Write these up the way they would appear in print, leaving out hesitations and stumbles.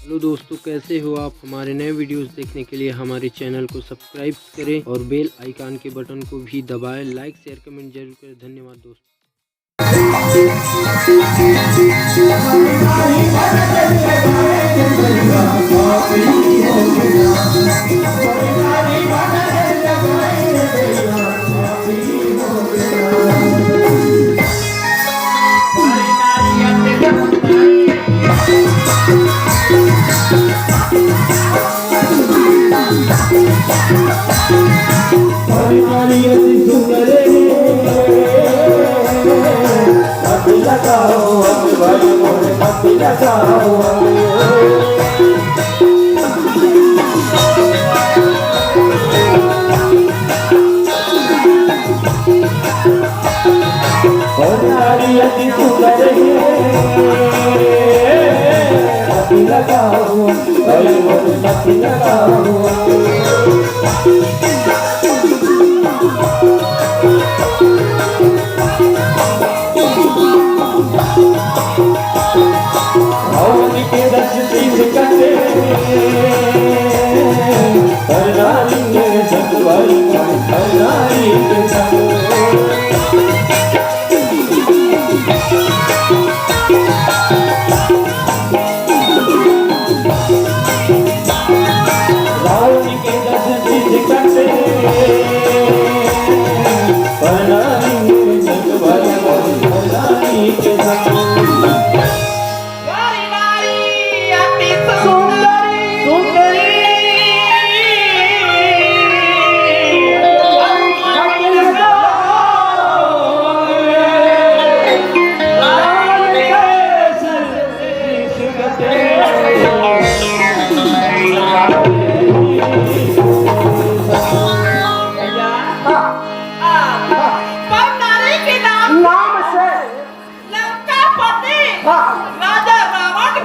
Hello दोस्तों, कैसे हो आप। हमारे नए वीडियोस देखने के लिए हमारे चैनल को सब्सक्राइब करें और बेल आइकन के बटन को भी दबाएं। लाइक शेयर कमेंट जरूर करें। धन्यवाद दोस्तों।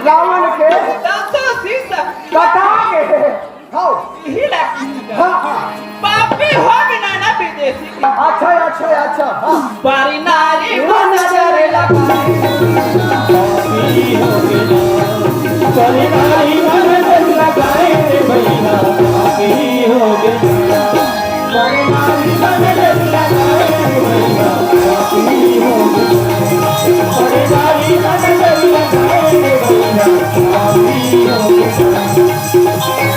रावण के कटा के पापी हो बिना ना विदेशी अच्छा अच्छा अच्छा बारी नारी को नजर लगाए पापी हो बिना बारी नारी को नजर लगाए भैया पापी हो बिना बारी नारी को नजर लगाए भैया पापी हो बिना बारी नारी को नजर लगाए भैया पापी हो बिना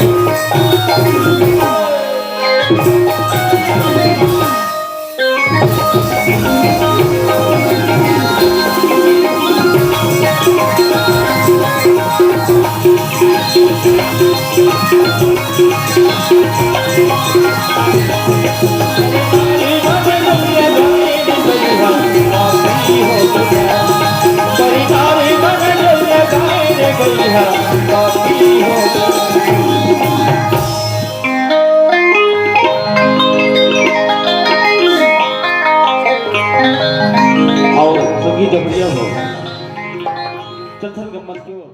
संगीत बढ़िया हो चल चल गम्मत क्यों